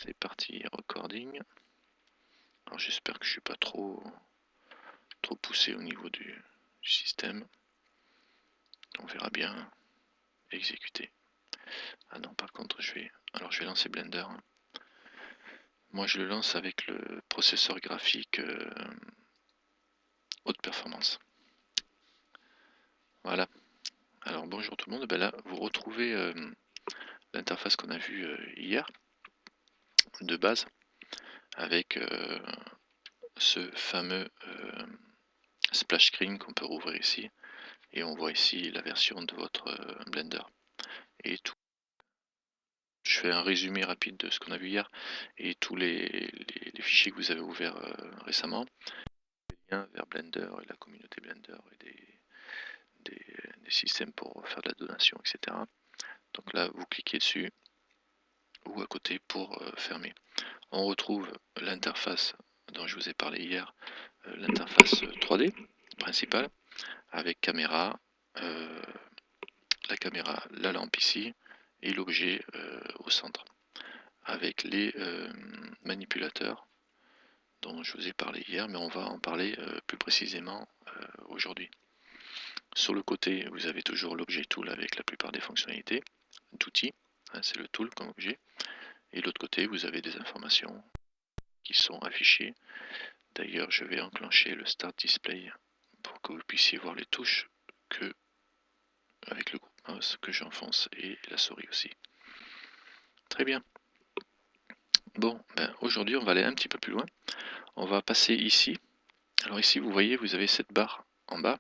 C'est parti, recording. Alors j'espère que je suis pas trop poussé au niveau du système. On verra bien. Exécuter. Ah non, par contre je vais lancer Blender. Moi je le lance avec le processeur graphique haute performance. Voilà. Alors bonjour tout le monde. Ben là vous retrouvez l'interface qu'on a vue hier de base avec ce fameux splash screen qu'on peut rouvrir ici, et on voit ici la version de votre Blender et tout. Je fais un résumé rapide de ce qu'on a vu hier et tous les fichiers que vous avez ouverts récemment, les liens vers Blender et la communauté Blender et des systèmes pour faire de la donation, etc. Donc là vous cliquez dessus ou à côté pour fermer. On retrouve l'interface dont je vous ai parlé hier, l'interface 3D principale, avec caméra, la caméra, la lampe ici, et l'objet au centre, avec les manipulateurs dont je vous ai parlé hier, mais on va en parler plus précisément aujourd'hui. Sur le côté, vous avez toujours l'objet tool avec la plupart des fonctionnalités d'outils, hein, c'est le tool comme objet, et de l'autre côté, vous avez des informations qui sont affichées. D'ailleurs, je vais enclencher le Start Display pour que vous puissiez voir les touches que avec le groupe mouse que j'enfonce et la souris aussi. Très bien. Bon, ben aujourd'hui on va aller un petit peu plus loin. On va passer ici. Alors ici vous voyez, vous avez cette barre en bas.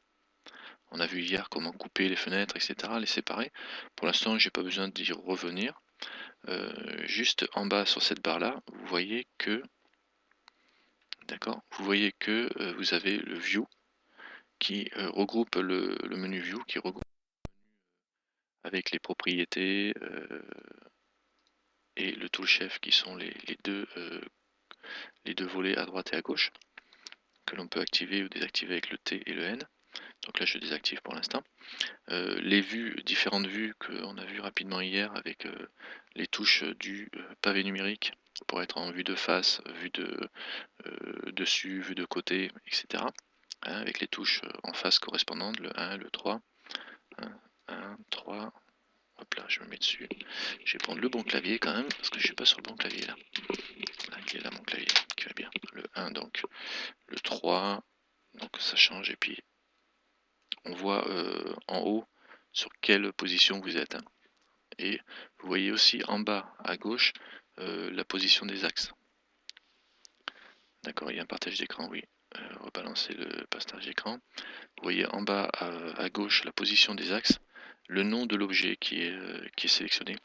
On a vu hier comment couper les fenêtres, etc., les séparer. Pour l'instant, j'ai pas besoin d'y revenir. Juste en bas sur cette barre là, vous voyez que, d'accord, vous voyez que vous avez le view qui regroupe le menu view qui regroupe avec les propriétés et le tool chef qui sont les deux volets à droite et à gauche que l'on peut activer ou désactiver avec le T et le N. Donc là je désactive pour l'instant. Les vues, différentes vues qu'on a vues rapidement hier avec les touches du pavé numérique pour être en vue de face, vue de dessus, vue de côté, etc. Hein, avec les touches en face correspondantes, le 1, le 3, 1, 3, hop là, je me mets dessus. Je vais prendre le bon clavier quand même, parce que je suis pas sur le bon clavier là. Là, il est là mon clavier, qui va bien. Le 1 donc, le 3, donc ça change, et puis on voit en haut sur quelle position vous êtes. Hein. Et vous voyez aussi en bas à gauche la position des axes. D'accord, il y a un partage d'écran, oui. Rebalancer le partage d'écran. Vous voyez en bas à gauche la position des axes, le nom de l'objet qui est sélectionné.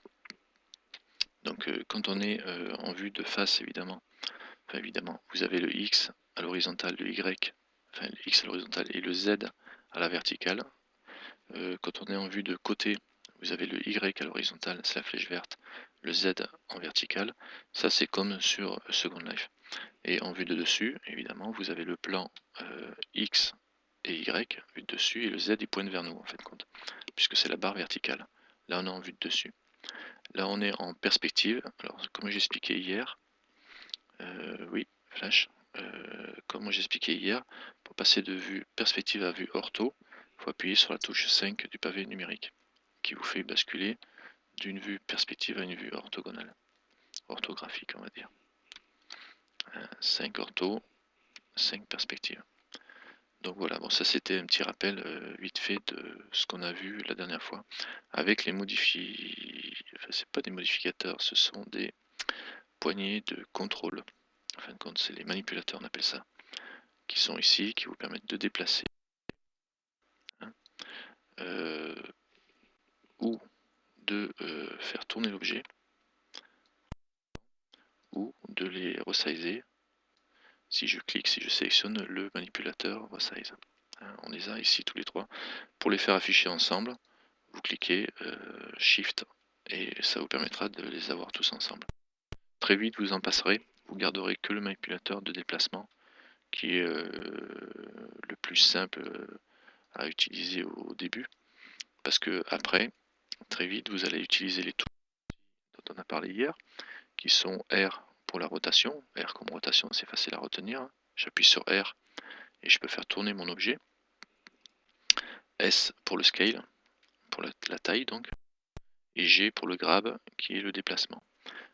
Donc quand on est en vue de face, évidemment, vous avez le X à l'horizontale, le Y, enfin le X à l'horizontale et le Z à la verticale. Quand on est en vue de côté, vous avez le Y à l'horizontale, c'est la flèche verte, le Z en verticale. Ça c'est comme sur Second Life. Et en vue de dessus, évidemment, vous avez le plan X et Y, vue de dessus, et le Z il pointe vers nous en fait compte, puisque c'est la barre verticale. Là on est en vue de dessus. Là on est en perspective. Alors comme j'expliquais hier, oui, flash. Comme j'expliquais hier, pour passer de vue perspective à vue ortho, il faut appuyer sur la touche 5 du pavé numérique, qui vous fait basculer d'une vue perspective à une vue orthogonale, orthographique on va dire. 5 ortho, 5 perspectives. Donc voilà, bon ça c'était un petit rappel vite fait de ce qu'on a vu la dernière fois, avec les enfin c'est pas des modificateurs, ce sont des poignées de contrôle. En fin de compte, c'est les manipulateurs, on appelle ça, qui sont ici, qui vous permettent de déplacer hein, ou de faire tourner l'objet, ou de les resizer. Si je clique, si je sélectionne le manipulateur resize. Hein, on les a ici tous les trois. Pour les faire afficher ensemble, vous cliquez Shift et ça vous permettra de les avoir tous ensemble. Très vite vous en passerez, vous garderez que le manipulateur de déplacement qui est le plus simple à utiliser au début, parce que après, très vite, vous allez utiliser les touches dont on a parlé hier, qui sont R pour la rotation. R comme rotation, c'est facile à retenir, hein. J'appuie sur R et je peux faire tourner mon objet. S pour le scale, pour la taille donc, et G pour le grab, qui est le déplacement.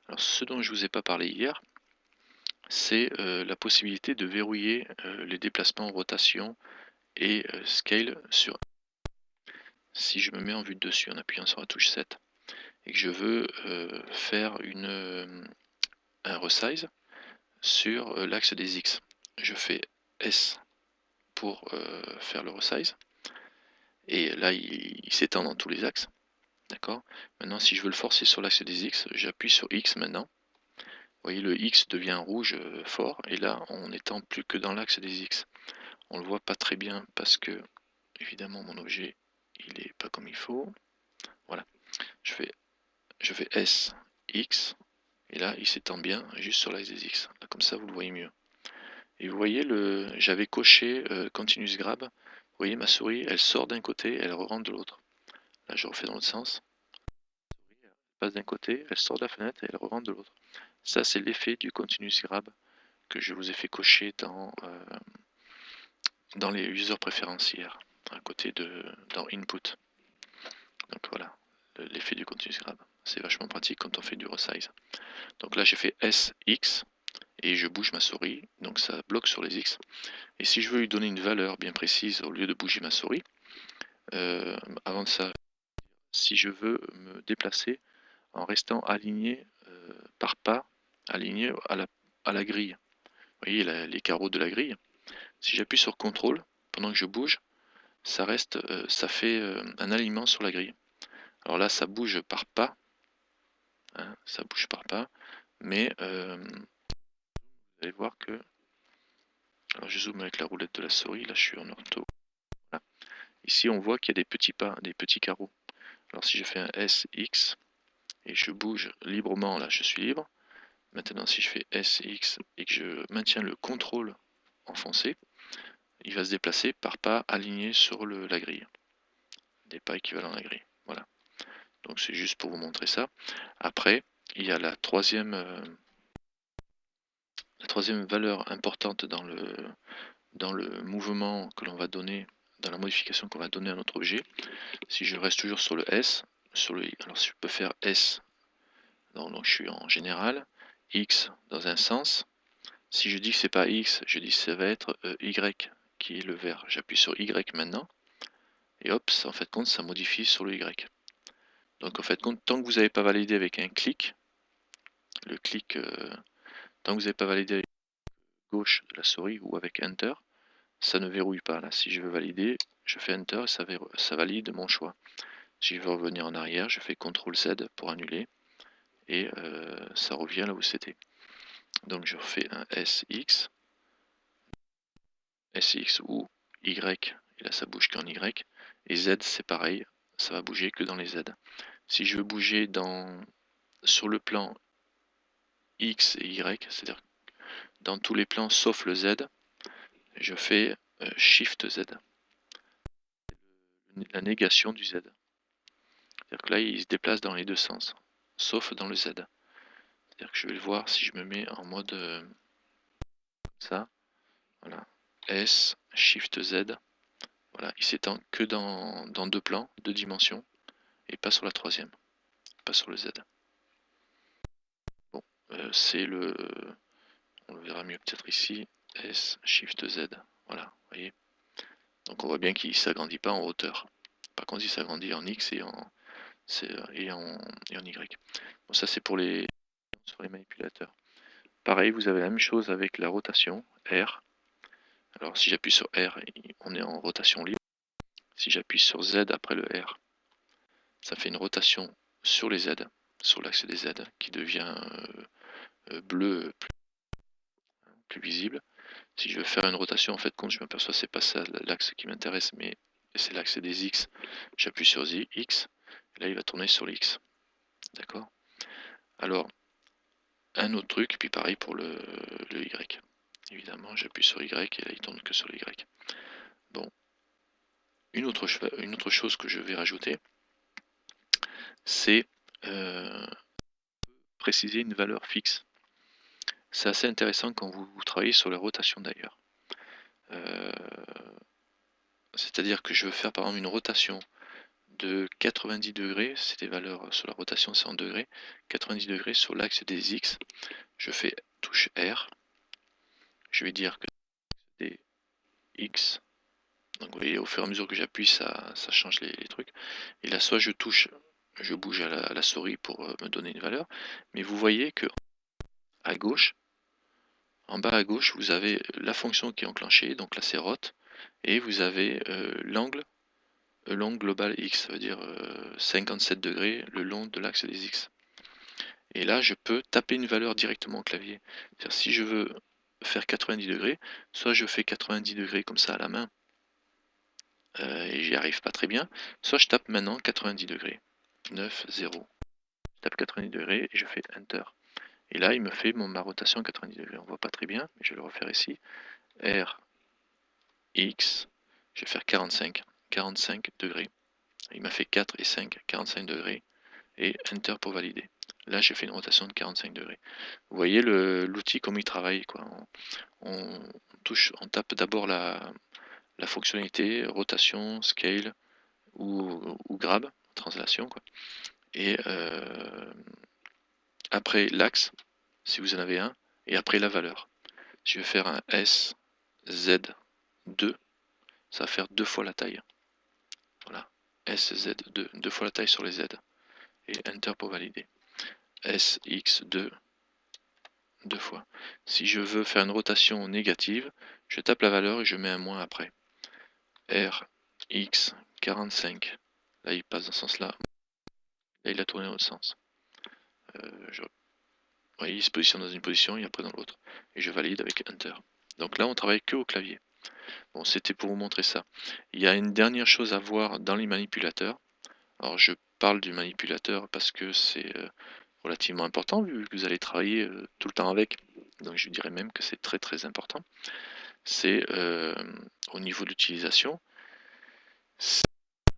Alors ce dont je ne vous ai pas parlé hier, c'est la possibilité de verrouiller les déplacements, rotation et scale sur. Si je me mets en vue de dessus en appuyant sur la touche 7 et que je veux faire un resize sur l'axe des X, je fais S pour faire le resize, et là il s'étend dans tous les axes. D'accord. Maintenant, si je veux le forcer sur l'axe des X, j'appuie sur X maintenant. Vous voyez, le X devient rouge fort, et là, on n'étend plus que dans l'axe des X. On le voit pas très bien parce que, évidemment, mon objet, il est pas comme il faut. Voilà. Je fais S, X, et là, il s'étend bien juste sur l'axe des X. Là, comme ça, vous le voyez mieux. Et vous voyez, j'avais coché Continuous Grab. Vous voyez, ma souris, elle sort d'un côté, elle rentre de l'autre. Là, je refais dans l'autre sens. Elle passe d'un côté, elle sort de la fenêtre et elle rentre de l'autre. Ça, c'est l'effet du Continuous Grab que je vous ai fait cocher dans les user preferences hier, à côté dans Input. Donc voilà, l'effet du Continuous Grab. C'est vachement pratique quand on fait du resize. Donc là, j'ai fait S, X, et je bouge ma souris, donc ça bloque sur les X. Et si je veux lui donner une valeur bien précise au lieu de bouger ma souris, avant de ça, si je veux me déplacer en restant aligné par pas, aligné à la grille. Vous voyez les carreaux de la grille. Si j'appuie sur CTRL pendant que je bouge, ça reste, ça fait un alignement sur la grille. Alors là, ça bouge par pas, hein, ça bouge par pas, mais vous allez voir que, alors je zoome avec la roulette de la souris, là je suis en ortho. Voilà. Ici, on voit qu'il y a des petits pas, des petits carreaux. Alors si je fais un S, X, et je bouge librement, là je suis libre. Maintenant, si je fais S, X, et que je maintiens le CTRL enfoncé, il va se déplacer par pas alignés sur la grille. Des pas équivalents à la grille. Voilà. Donc c'est juste pour vous montrer ça. Après, il y a la troisième valeur importante dans le mouvement que l'on va donner, dans la modification qu'on va donner à notre objet. Si je reste toujours sur le S, alors si je peux faire S, donc je suis en général, X dans un sens. Si je dis que c'est pas X, je dis que ça va être Y qui est le vert. J'appuie sur Y maintenant, et hop, en fait compte, ça modifie sur le Y. Donc en fait compte, tant que vous n'avez pas validé avec un clic, le clic, tant que vous n'avez pas validé avec gauche de la souris ou avec Enter, ça ne verrouille pas. Là, si je veux valider, je fais Enter et ça valide mon choix. Si je veux revenir en arrière, je fais CTRL Z pour annuler, et ça revient là où c'était. Donc je refais un SX, SX ou Y, et là ça bouge qu'en Y, et Z c'est pareil, ça va bouger que dans les Z. Si je veux bouger sur le plan X et Y, c'est-à-dire dans tous les plans sauf le Z, je fais Shift Z, la négation du Z. C'est-à-dire que là il se déplace dans les deux sens, sauf dans le Z. C'est-à-dire que je vais le voir si je me mets en mode ça, voilà, S, Shift Z, voilà, il s'étend que dans deux plans, deux dimensions, et pas sur la troisième, pas sur le Z. Bon, c'est on le verra mieux peut-être ici, S, Shift Z, voilà, vous voyez. Donc on voit bien qu'il ne s'agrandit pas en hauteur. Par contre, il s'agrandit en X et en Y. Bon, ça c'est sur les manipulateurs. Pareil, vous avez la même chose avec la rotation, R. Alors si j'appuie sur R, on est en rotation libre. Si j'appuie sur Z après le R, ça fait une rotation sur les Z, sur l'axe des Z, qui devient bleu plus visible. Si je veux faire une rotation, en fait, quand je m'aperçois c'est pas ça l'axe qui m'intéresse, mais c'est l'axe des X, j'appuie sur X, et là il va tourner sur l'X. D'accord. Alors, un autre truc, puis pareil pour le Y. Évidemment, j'appuie sur Y et là il tourne que sur le Y. Bon. Une autre chose que je vais rajouter, c'est préciser une valeur fixe. C'est assez intéressant quand vous travaillez sur la rotation d'ailleurs. C'est-à-dire que je veux faire par exemple une rotation de 90 degrés, c'est des valeurs sur la rotation, c'est en degrés, 90 degrés sur l'axe des X, je fais touche R, je vais dire que c'est X, donc vous voyez au fur et à mesure que j'appuie ça change les trucs, et là soit je touche, je bouge à la souris pour me donner une valeur, mais vous voyez que à gauche, en bas à gauche, vous avez la fonction qui est enclenchée, donc là c'est rot, et vous avez l'angle global X, ça veut dire 57 degrés le long de l'axe des X. Et là, je peux taper une valeur directement au clavier. C'est-à-dire, si je veux faire 90 degrés, soit je fais 90 degrés comme ça à la main, et j'y arrive pas très bien, soit je tape maintenant 90 degrés. 9, 0. Je tape 90 degrés et je fais Enter. Et là, il me fait ma rotation 90 degrés. On voit pas très bien, mais je vais le refaire ici. R, X, je vais faire 45 degrés. Il m'a fait 4 et 5, 45 degrés. Et Enter pour valider. Là, j'ai fait une rotation de 45 degrés. Vous voyez l'outil comme il travaille, quoi. On tape d'abord la fonctionnalité rotation, scale ou grab, translation, quoi. Et après l'axe, si vous en avez un, et après la valeur. Je vais faire un S, Z, 2, ça va faire 2 fois la taille. Voilà, S, Z, 2, 2 fois la taille sur les Z. Et Enter pour valider. S, X, 2, 2 fois. Si je veux faire une rotation négative, je tape la valeur et je mets un moins après. R, X, 45. Là, il passe dans ce sens-là. Là, il a tourné dans l'autre sens. Oui, il se positionne dans une position et après dans l'autre. Et je valide avec Enter. Donc là, on travaille que au clavier. Bon, c'était pour vous montrer ça. Il y a une dernière chose à voir dans les manipulateurs. Alors, je parle du manipulateur parce que c'est relativement important vu que vous allez travailler tout le temps avec. Donc, je dirais même que c'est très très important. C'est au niveau de l'utilisation.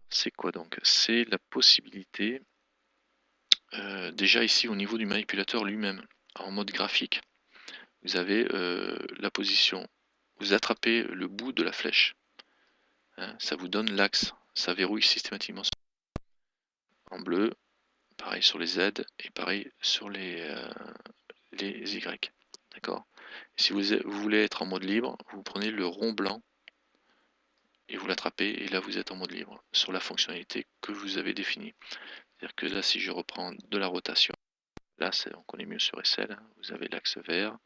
C'est quoi donc? C'est la possibilité, déjà ici au niveau du manipulateur lui-même, en mode graphique, vous avez la position, vous attrapez le bout de la flèche, hein, ça vous donne l'axe, ça verrouille systématiquement en bleu, pareil sur les Z et pareil sur les Y, d'accord? Si vous voulez être en mode libre, vous prenez le rond blanc et vous l'attrapez et là vous êtes en mode libre sur la fonctionnalité que vous avez définie. C'est-à-dire que là si je reprends de la rotation, là on connaît mieux sur SL, hein, vous avez l'axe vert,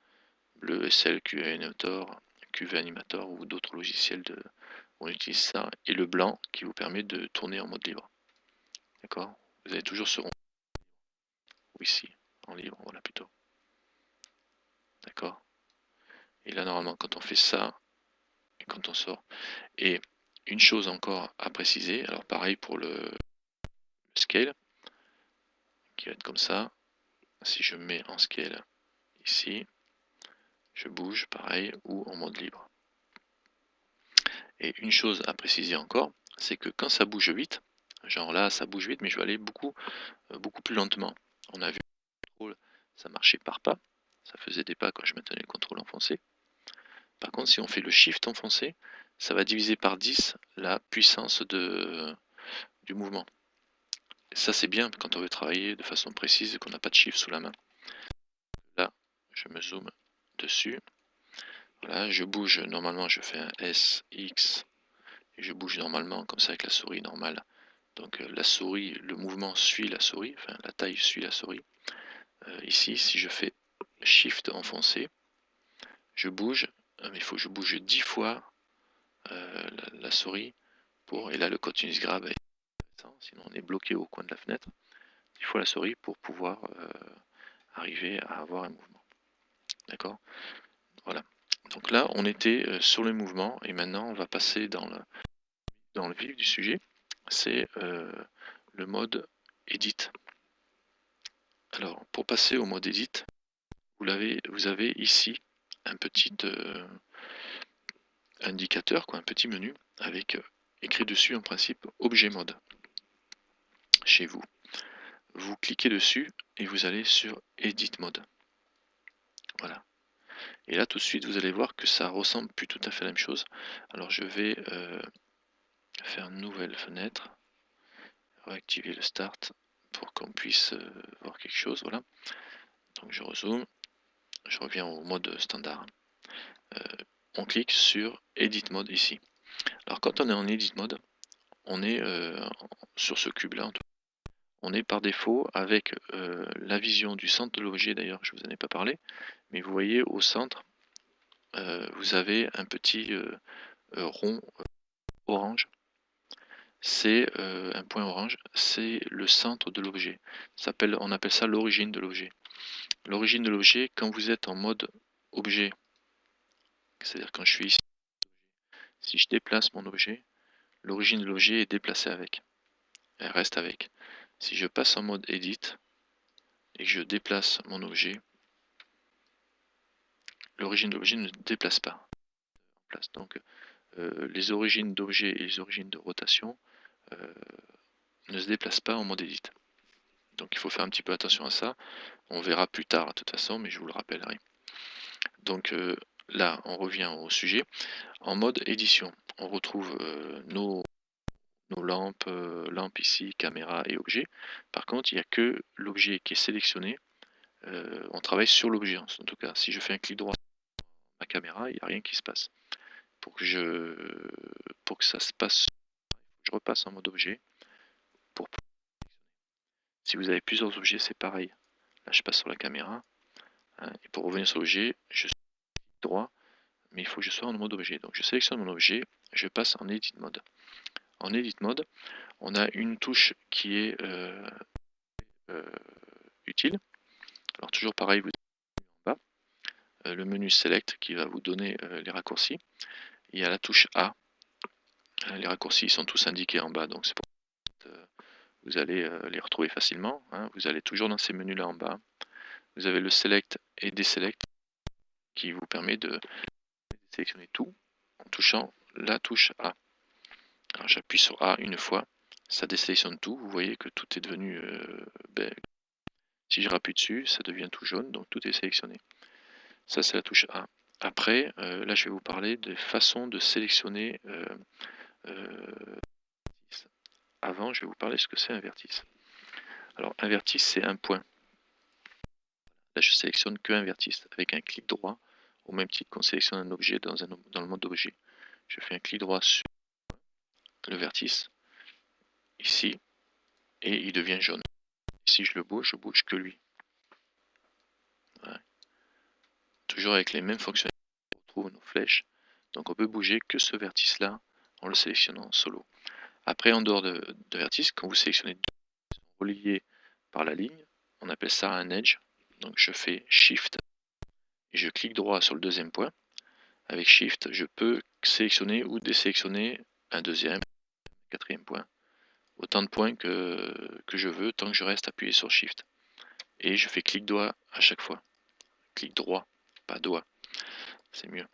bleu SL, QV Animator, QV Animator ou d'autres logiciels on utilise ça, et le blanc qui vous permet de tourner en mode libre. D'accord? Vous avez toujours ce rond, ou ici, en libre, voilà plutôt. D'accord? Et là normalement quand on fait ça, et quand on sort, et une chose encore à préciser, alors pareil pour le scale, qui va être comme ça, si je mets en scale ici, je bouge pareil, ou en mode libre. Et une chose à préciser encore, c'est que quand ça bouge vite, genre là ça bouge vite mais je vais aller beaucoup plus lentement. On a vu le contrôle, ça marchait par pas, ça faisait des pas quand je maintenais le contrôle enfoncé. Par contre si on fait le shift enfoncé, ça va diviser par 10 la puissance du mouvement. Et ça c'est bien quand on veut travailler de façon précise et qu'on n'a pas de shift sous la main. Là, je me zoome dessus. Voilà, je bouge, normalement je fais un S, X, et je bouge normalement comme ça avec la souris normale. Donc la souris, le mouvement suit la souris, enfin la taille suit la souris. Ici, si je fais Shift enfoncé, je bouge, mais il faut que je bouge 10 fois la souris pour, et là le continuous grab est intéressant, sinon on est bloqué au coin de la fenêtre, 10 fois la souris pour pouvoir arriver à avoir un mouvement. D'accord? Voilà. Donc là, on était sur le mouvement et maintenant on va passer dans le vif du sujet, c'est le mode Edit. Alors, pour passer au mode Edit, vous avez ici un petit indicateur, un petit menu avec écrit dessus en principe objet mode chez vous. vous cliquez dessus et vous allez sur Edit Mode. Voilà. Et là tout de suite vous allez voir que ça ressemble plus tout à fait à la même chose. Alors je vais faire une nouvelle fenêtre, réactiver le Start pour qu'on puisse voir quelque chose. Voilà. Donc je rezoome, je reviens au mode standard. On clique sur Edit Mode ici. Alors quand on est en Edit Mode, on est sur ce cube là, on est par défaut avec la vision du centre de l'objet. D'ailleurs je vous en ai pas parlé, mais vous voyez au centre vous avez un petit rond orange. C'est un point orange, c'est le centre de l'objet. On appelle ça l'origine de l'objet. L'origine de l'objet, quand vous êtes en mode objet, c'est-à-dire quand je suis ici, si je déplace mon objet, l'origine de l'objet est déplacée avec. Elle reste avec. Si je passe en mode Edit et que je déplace mon objet, l'origine de l'objet ne se déplace pas. Donc les origines d'objet et les origines de rotation ne se déplacent pas en mode Edit. Donc il faut faire un petit peu attention à ça. On verra plus tard de toute façon, mais je vous le rappellerai. Donc là, on revient au sujet. En mode édition, on retrouve nos lampes, lampes ici, caméra et objet. Par contre, il n'y a que l'objet qui est sélectionné. On travaille sur l'objet en tout cas. Si je fais un clic droit sur ma caméra, il n'y a rien qui se passe. Pour que ça se passe, je repasse en mode objet. Si vous avez plusieurs objets, c'est pareil. Là, je passe sur la caméra. Hein, et pour revenir sur l'objet, je suis droit, mais il faut que je sois en mode objet. Donc je sélectionne mon objet, je passe en Edit Mode. En Edit Mode, on a une touche qui est utile. Alors toujours pareil, vous en bas, le menu Select qui va vous donner les raccourcis. Il y a la touche A. Les raccourcis sont tous indiqués en bas, donc c'est pour que vous allez les retrouver facilement. Hein. Vous allez toujours dans ces menus là en bas. Vous avez le Select et Deselect qui vous permet de sélectionner tout en touchant la touche A. Alors j'appuie sur A une fois, ça désélectionne tout. Vous voyez que tout est devenu si je rappuie dessus, ça devient tout jaune, donc tout est sélectionné. Ça, c'est la touche A. Après, là, je vais vous parler des façons de sélectionner. Avant, je vais vous parler de ce que c'est un vertice. Alors, un vertice, c'est un point. Là, je sélectionne qu'un vertice avec un clic droit, au même titre qu'on sélectionne un objet dans le mode objet. Je fais un clic droit sur le vertice, ici, et il devient jaune. Si je bouge que lui. Voilà. Toujours avec les mêmes fonctionnalités, on retrouve nos flèches. Donc on peut bouger que ce vertice-là en le sélectionnant en solo. Après, en dehors de vertice, quand vous sélectionnez deux qui sont reliés par la ligne, on appelle ça un edge. Donc je fais Shift et je clique droit sur le deuxième point. Avec Shift, je peux sélectionner ou désélectionner un deuxième, un quatrième point. Autant de points que je veux tant que je reste appuyé sur Shift. Et je fais clic droit à chaque fois. Clic droit, pas doigt. C'est mieux.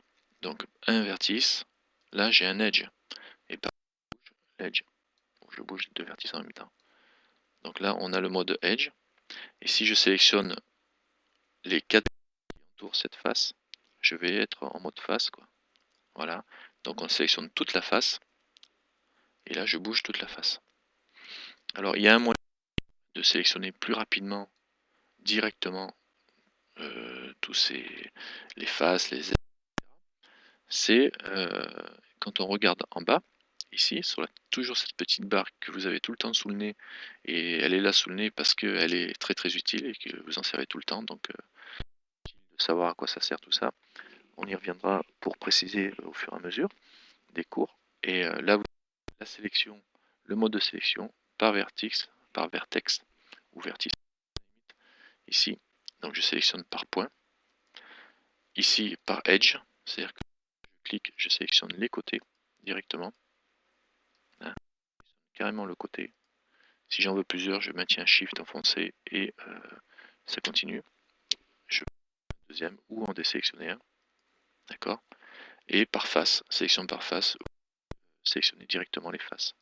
Donc un vertice, là j'ai un edge. Et pas l'edge. Je bouge les deux vertices en même temps. Donc là on a le mode edge. Et si je sélectionne les 4 qui entourent cette face, je vais être en mode face, quoi. Voilà. Donc on sélectionne toute la face. Et là je bouge toute la face. Alors il y a un moyen de sélectionner plus rapidement, directement, tous les faces, les ailes. C'est quand on regarde en bas, ici, sur toujours cette petite barre que vous avez tout le temps sous le nez, et elle est là sous le nez parce qu'elle est très très utile et que vous en servez tout le temps, donc de savoir à quoi ça sert tout ça. On y reviendra pour préciser au fur et à mesure des cours. Et là, vous avez la sélection, le mode de sélection par vertex ou vertice ici. Donc je sélectionne par point. Ici par edge, c'est-à-dire que je clique, je sélectionne les côtés directement. Hein, carrément le côté. Si j'en veux plusieurs, je maintiens Shift enfoncé et ça continue. Je fais un deuxième ou en désélectionner un. D'accord. Et par face, sélection par face, sélectionner directement les faces.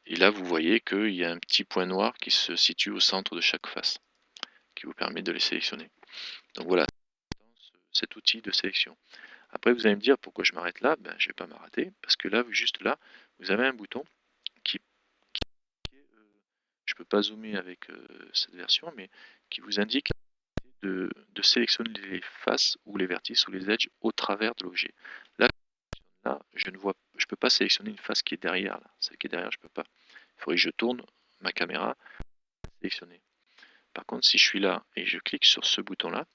Et là, vous voyez qu'il y a un petit point noir qui se situe au centre de chaque face, qui vous permet de les sélectionner. Donc voilà, cet outil de sélection. Après, vous allez me dire pourquoi je m'arrête là. Ben, je ne vais pas m'arrêter, parce que là, juste là, vous avez un bouton qui je ne peux pas zoomer avec cette version, mais qui vous indique de sélectionner les faces ou les vertices ou les edges au travers de l'objet. Là, je ne peux pas sélectionner une face qui est derrière. Là. Celle qui est derrière, je ne peux pas. Il faudrait que je tourne ma caméra pour sélectionner. Par contre, si je suis là et je clique sur ce bouton-là,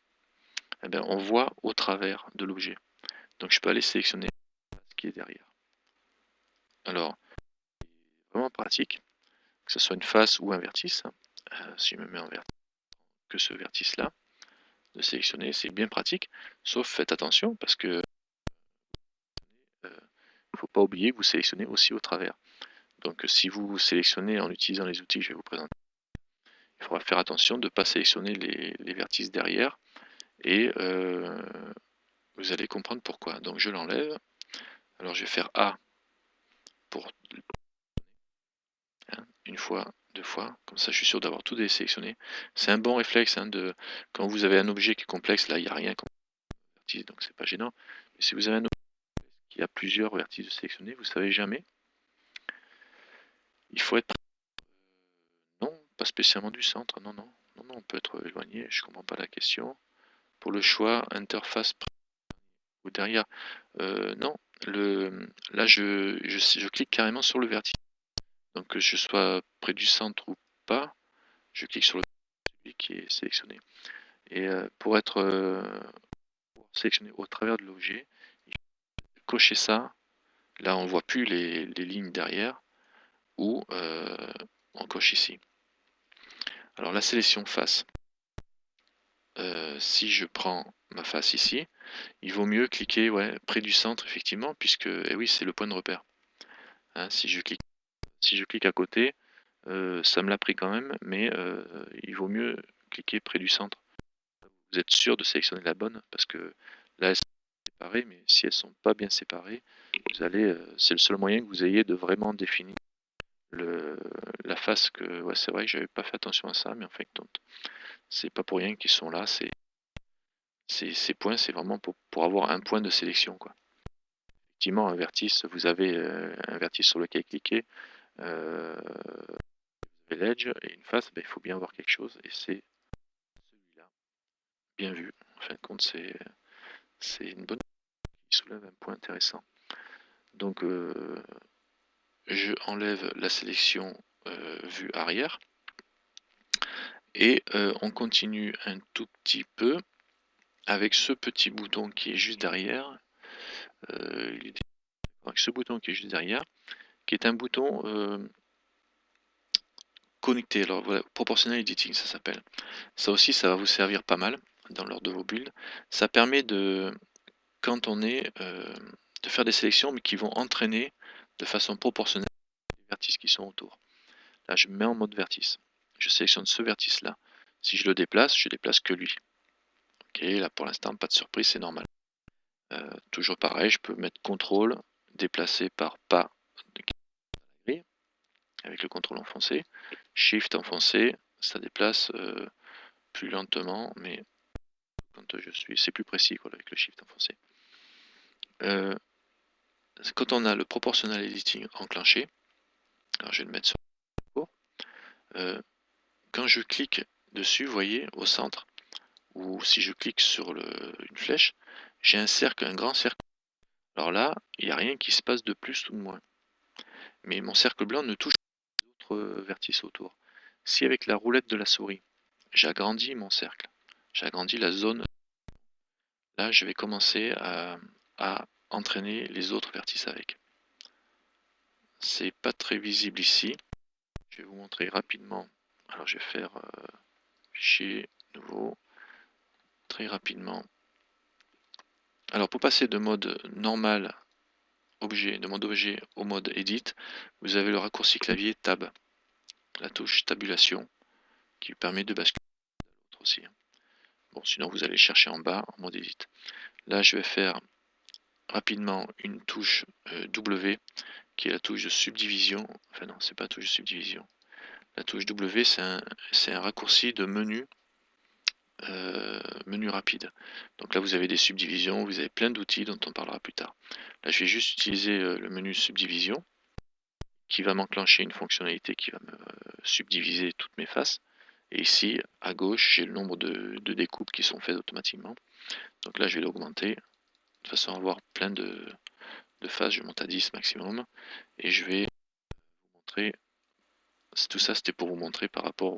eh bien, on voit au travers de l'objet. Donc je peux aller sélectionner ce qui est derrière. Alors, vraiment pratique, que ce soit une face ou un vertice. Si je me mets en vertice, que ce vertice-là, de sélectionner, c'est bien pratique. Sauf faites attention parce que il ne faut pas oublier que vous sélectionnez aussi au travers. Donc si vous sélectionnez en utilisant les outils que je vais vous présenter, il faudra faire attention de ne pas sélectionner les vertices derrière et vous allez comprendre pourquoi. Donc je l'enlève. Alors je vais faire A pour une fois, deux fois, comme ça je suis sûr d'avoir tout désélectionné. C'est un bon réflexe de quand vous avez un objet qui est complexe, là il n'y a rien comme vertice, donc c'est pas gênant. Mais si vous avez un objet qui a plusieurs vertices sélectionnés, vous ne savez jamais. Il faut être non, pas spécialement du centre, non, non, non, non, on peut être éloigné, je comprends pas la question. Pour le choix, interface ou derrière, non, là je clique carrément sur le vertice. Donc que je sois près du centre ou pas, je clique sur celui qui est sélectionné. Et pour sélectionner au travers de l'objet, cocher ça, là on ne voit plus les lignes derrière, ou on coche ici. Alors la sélection face, si je prends ma face ici, il vaut mieux cliquer près du centre effectivement, puisque oui c'est le point de repère. Hein, si je clique à côté, ça me l'a pris quand même, mais il vaut mieux cliquer près du centre. Vous êtes sûr de sélectionner la bonne, parce que là elles sont séparées, mais si elles ne sont pas bien séparées, c'est le seul moyen que vous ayez de vraiment définir la face que, c'est vrai que j'avais pas fait attention à ça, mais en fait, c'est pas pour rien qu'ils sont là, ces points, c'est vraiment pour avoir un point de sélection, quoi. Effectivement, un vertice, vous avez un vertice sur lequel cliquer, l'edge, et une face, il faut bien avoir quelque chose, et c'est celui-là. Bien vu. En fin de compte, c'est une bonne qui soulève un point intéressant. Donc, je enlève la sélection vue arrière, et on continue un tout petit peu avec ce petit bouton qui est juste derrière. Avec ce bouton qui est juste derrière, qui est un bouton connecté. Alors voilà, Proportional Editing, ça s'appelle. Ça aussi, ça va vous servir pas mal dans lors de vos builds. Ça permet quand on est, de faire des sélections, mais qui vont entraîner de façon proportionnelle les vertices qui sont autour. Là, je me mets en mode vertice. Je sélectionne ce vertice-là. Si je le déplace, je déplace que lui. Ok, là pour l'instant, pas de surprise, c'est normal. Toujours pareil, je peux mettre CTRL, déplacer par pas de gris, avec le CTRL enfoncé. Shift enfoncé, ça déplace plus lentement, mais quand c'est plus précis quoi, avec le Shift enfoncé. Quand on a le Proportional Editing enclenché, alors je vais le mettre sur le cours, quand je clique dessus, vous voyez, au centre, ou si je clique sur une flèche, j'ai un cercle, un grand cercle. Alors là, il n'y a rien qui se passe de plus ou de moins. Mais mon cercle blanc ne touche pas les autres vertices autour. Si avec la roulette de la souris, j'agrandis mon cercle, j'agrandis la zone, là je vais commencer à entraîner les autres vertices avec. C'est pas très visible ici. Je vais vous montrer rapidement. Alors je vais faire fichier, nouveau, très rapidement. Alors pour passer de mode normal objet, de mode objet au mode edit, vous avez le raccourci clavier tab, la touche tabulation qui permet de basculer à l'autre aussi. Bon, sinon vous allez chercher en bas en mode edit. Là je vais faire rapidement une touche W qui est la touche de subdivision. Enfin non, c'est pas la touche de subdivision. La touche W, c'est un raccourci de menu, menu rapide. Donc là, vous avez des subdivisions, vous avez plein d'outils dont on parlera plus tard. Là, je vais juste utiliser le menu subdivision, qui va m'enclencher une fonctionnalité qui va me subdiviser toutes mes faces. Et ici, à gauche, j'ai le nombre de découpes qui sont faites automatiquement. Donc là, je vais l'augmenter, de façon à avoir plein de faces. Je monte à 10 maximum. Et je vais vous montrer, tout ça c'était pour vous montrer par rapport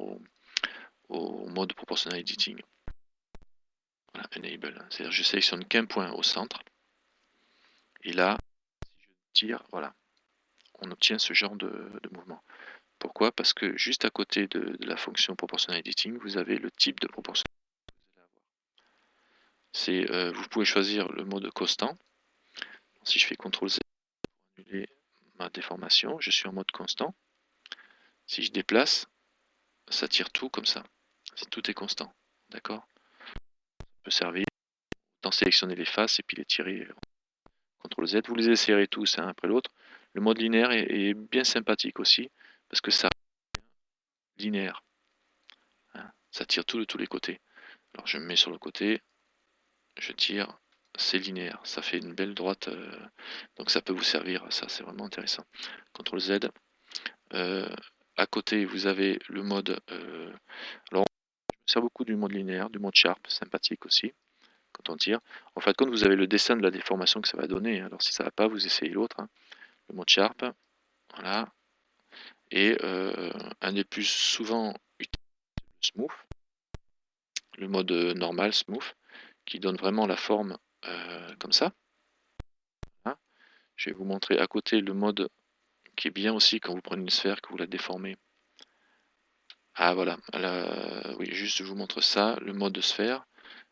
au mode proportional editing. Voilà, enable. C'est-à-dire je sélectionne qu'un point au centre. Et là, si je tire, voilà, on obtient ce genre de mouvement. Pourquoi? Parce que juste à côté de la fonction proportional editing, vous avez le type de proportion. Vous pouvez choisir le mode constant. Si je fais CTRL Z pour annuler ma déformation, je suis en mode constant. Si je déplace, ça tire tout comme ça. Tout est constant. D'accord? Ça peut servir d'en sélectionner les faces et puis les tirer. CTRL Z, vous les essayerez tous un après l'autre. Le mode linéaire est bien sympathique aussi, parce que ça linéaire. Hein, ça tire tout de tous les côtés. Alors je me mets sur le côté, je tire, c'est linéaire, ça fait une belle droite, donc ça peut vous servir, ça c'est vraiment intéressant. CTRL Z. À côté, vous avez le mode. Alors, je me sers beaucoup du mode linéaire, du mode Sharp, sympathique aussi, quand on tire. En fait, quand vous avez le dessin de la déformation que ça va donner, alors si ça ne va pas, vous essayez l'autre. Hein. Le mode Sharp, voilà. Et un des plus souvent utilisés, le Smooth, le mode normal, Smooth, qui donne vraiment la forme comme ça. Hein. Je vais vous montrer à côté le mode qui est bien aussi quand vous prenez une sphère, que vous la déformez. Ah voilà, oui, juste je vous montre ça, le mode de sphère.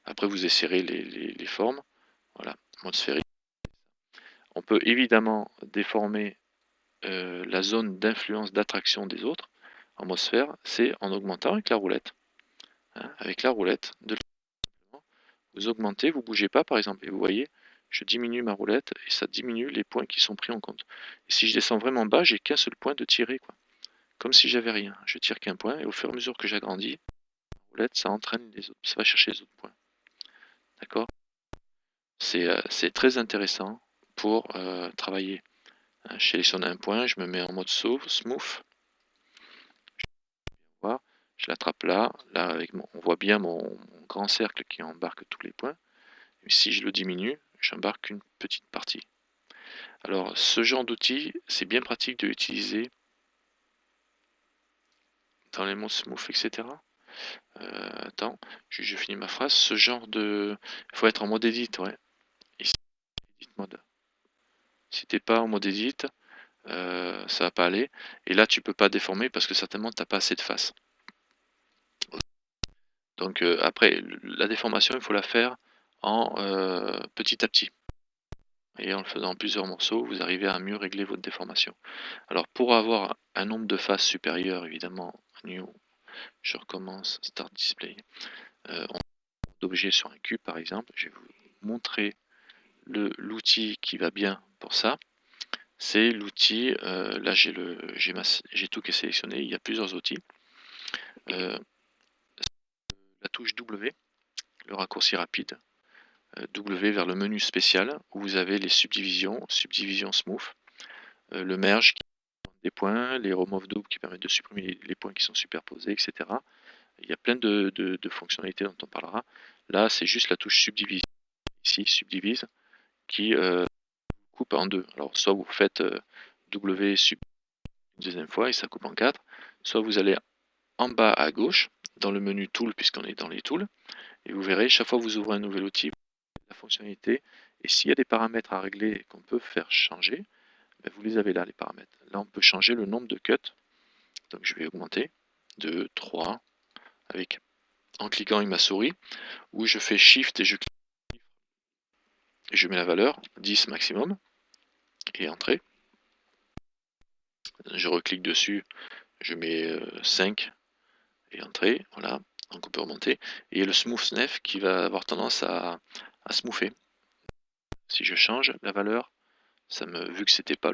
Après vous essayerez les formes. Voilà, mode sphérique. On peut évidemment déformer la zone d'influence d'attraction des autres en mode sphère, c'est en augmentant avec la roulette. Hein, avec la roulette, vous augmentez, vous ne bougez pas par exemple, et vous voyez, je diminue ma roulette et ça diminue les points qui sont pris en compte. Et si je descends vraiment bas, j'ai qu'un seul point de tirer, quoi. Comme si j'avais rien. Je tire qu'un point et au fur et à mesure que j'agrandis, la roulette, ça entraîne les autres, ça va chercher les autres points. D'accord? C'est très intéressant pour travailler. Je sélectionne un point, je me mets en mode smooth. Je l'attrape là, on voit bien mon grand cercle qui embarque tous les points. Et si je le diminue, j'embarque une petite partie. Alors ce genre d'outil, c'est bien pratique de l'utiliser dans les modes smooth, etc. Attends, je finis ma phrase. Ce genre de... Il faut être en mode edit, ouais. Ici, edit mode. Si t'es pas en mode edit, ça va pas aller. Et là, tu peux pas déformer parce que certainement, tu n'as pas assez de face. Donc après, la déformation, il faut la faire en petit à petit. Et en le faisant en plusieurs morceaux, vous arrivez à mieux régler votre déformation. Alors pour avoir un nombre de faces supérieur, évidemment, New, je recommence, Start Display, on d'objet sur un cube par exemple, je vais vous montrer l'outil qui va bien pour ça. C'est l'outil, là j'ai tout qui est sélectionné, il y a plusieurs outils. La touche W, le raccourci rapide, W vers le menu spécial où vous avez les subdivisions, subdivision smooth, le merge qui des points, les remove double qui permettent de supprimer les points qui sont superposés, etc. Il y a plein de fonctionnalités dont on parlera. Là, c'est juste la touche subdivise, ici, subdivise, qui coupe en deux. Alors, soit vous faites W sub une deuxième fois et ça coupe en quatre, soit vous allez en bas à gauche, dans le menu Tool, puisqu'on est dans les Tools, et vous verrez, chaque fois que vous ouvrez un nouvel outil, la fonctionnalité, et s'il y a des paramètres à régler qu'on peut faire changer, ben vous les avez là, les paramètres. Là, on peut changer le nombre de cuts, donc je vais augmenter, 2, 3, en cliquant avec ma souris, où je fais Shift et je clique, et je mets la valeur, 10 maximum, et Entrée. Je reclique dessus, je mets 5, et Entrée, voilà, donc on peut remonter. Et il y a le Smoothness qui va avoir tendance à smoother. Si je change la valeur, vu que c'était pas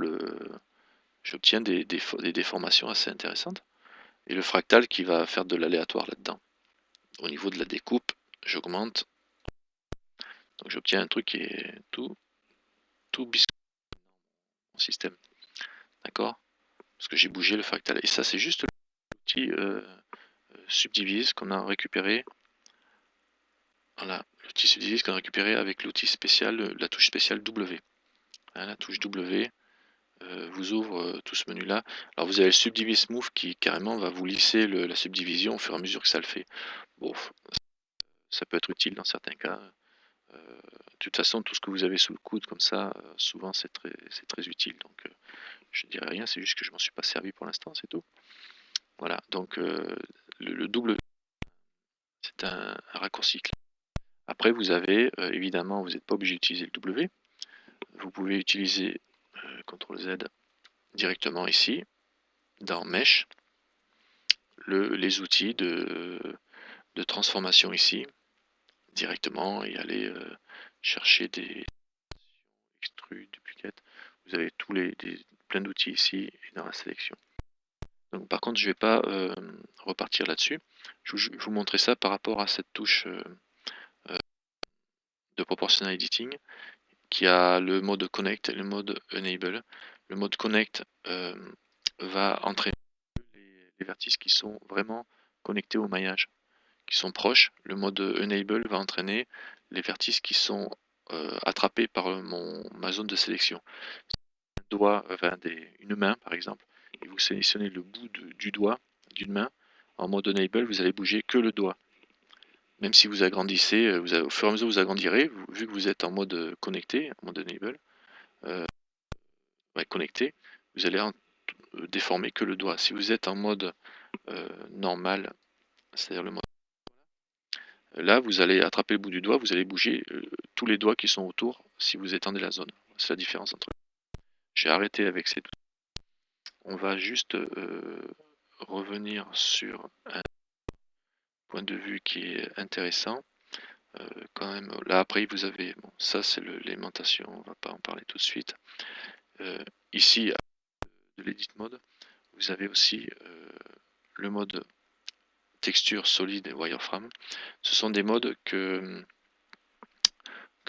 j'obtiens des déformations assez intéressantes. Et le fractal qui va faire de l'aléatoire là-dedans. Au niveau de la découpe, j'augmente. Donc j'obtiens un truc qui est tout biscuit mon système. D'accord? Parce que j'ai bougé le fractal. Et ça, c'est juste l'outil subdivise qu'on a récupéré. Voilà, l'outil subdivise qu'on a récupéré avec l'outil spécial, la touche spéciale W. Hein, la touche W vous ouvre tout ce menu là. Alors vous avez le subdivise move qui carrément va vous lisser la subdivision au fur et à mesure que ça le fait. Bon, ça peut être utile dans certains cas. De toute façon, tout ce que vous avez sous le coude comme ça, souvent c'est très utile. Donc je dirais rien, c'est juste que je m'en suis pas servi pour l'instant, c'est tout. Voilà, donc le double, c'est un raccourci. Après, vous avez, évidemment, vous n'êtes pas obligé d'utiliser le W. Vous pouvez utiliser CTRL Z directement ici, dans Mesh, les outils de transformation ici, directement, et aller chercher des extrudes, duplicates. Vous avez plein d'outils ici et dans la sélection. Donc, par contre, je ne vais pas repartir là-dessus. Je vais vous montrer ça par rapport à cette touche de Proportional Editing qui a le mode Connect et le mode Enable. Le mode Connect va entraîner les vertices qui sont vraiment connectés au maillage, qui sont proches. Le mode Enable va entraîner les vertices qui sont attrapés par ma zone de sélection. Un doigt, une main par exemple, et vous sélectionnez le bout du doigt d'une main, en mode Enable, vous allez bouger que le doigt. Même si vous agrandissez, au fur et à mesure vous agrandirez, vu que vous êtes en mode connecté, en mode Enable, connecté, vous allez déformer que le doigt. Si vous êtes en mode normal, c'est-à-dire le mode là, vous allez attraper le bout du doigt, vous allez bouger tous les doigts qui sont autour si vous étendez la zone. C'est la différence entre. J'ai arrêté avec ces deux. On va juste revenir sur un point de vue qui est intéressant. Quand même, là après vous avez, bon, ça c'est l'aimantation, on va pas en parler tout de suite. Ici, de l'edit mode, vous avez aussi le mode texture solide et wireframe. Ce sont des modes que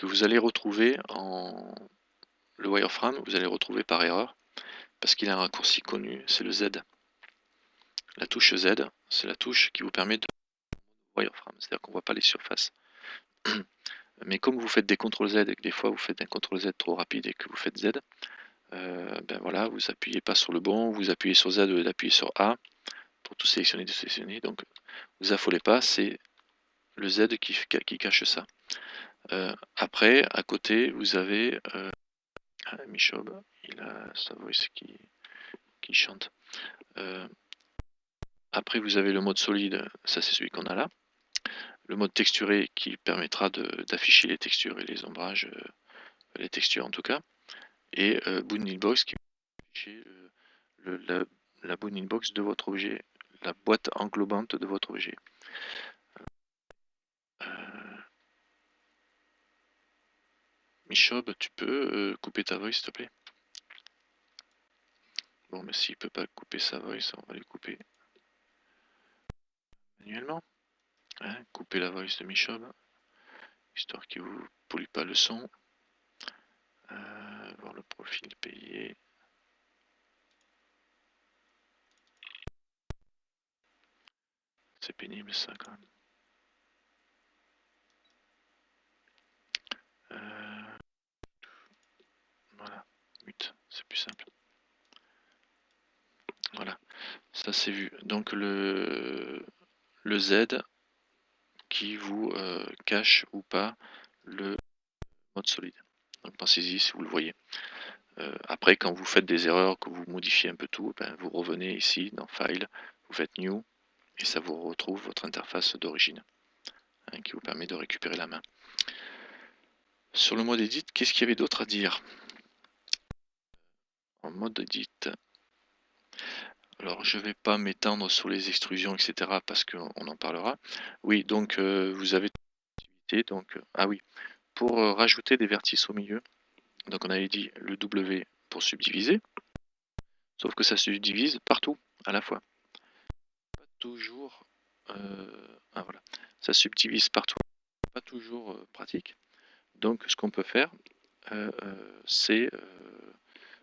vous allez retrouver le wireframe, vous allez retrouver par erreur, parce qu'il a un raccourci connu, c'est le Z. La touche Z, c'est la touche qui vous permet de wireframe, c'est-à-dire qu'on ne voit pas les surfaces. Mais comme vous faites des CTRL Z et que des fois vous faites un CTRL Z trop rapide et que vous faites Z, ben voilà, vous appuyez pas sur le bon, vous appuyez sur Z au lieu d'appuyer sur A pour tout sélectionner, désélectionner. Donc vous affolez pas, c'est le Z qui cache ça. Après, à côté, vous avez Michob, il a sa voice qui chante. Après, vous avez le mode solide, ça c'est celui qu'on a là. Le mode texturé qui permettra d'afficher les textures et les ombrages, les textures en tout cas. Et Bounding Box qui va afficher la Bounding Box de votre objet, la boîte englobante de votre objet. Michob, tu peux couper ta voix s'il te plaît? Bon, mais s'il peut pas couper sa voice, on va lui couper manuellement. Hein, couper la voice de Michob, histoire qu'il vous pollue pas le son. Voir le profil payé. C'est pénible ça quand même. Voilà, 8, c'est plus simple. Voilà, ça c'est vu. Donc le Z qui vous cache ou pas le mode solide. Donc pensez-y si vous le voyez. Après, quand vous faites des erreurs, que vous modifiez un peu tout, ben, vous revenez ici dans File, vous faites New, et ça vous retrouve votre interface d'origine, hein, qui vous permet de récupérer la main. Sur le mode Edit, qu'est-ce qu'il y avait d'autre à dire? En mode Edit, alors je ne vais pas m'étendre sur les extrusions, etc. parce qu'on en parlera. Oui, donc vous avez donc ah oui, pour rajouter des vertices au milieu, donc on avait dit le W pour subdiviser. sauf que ça se divise partout à la fois. Pas toujours. Ah voilà, ça subdivise partout, pas toujours pratique. Donc ce qu'on peut faire, c'est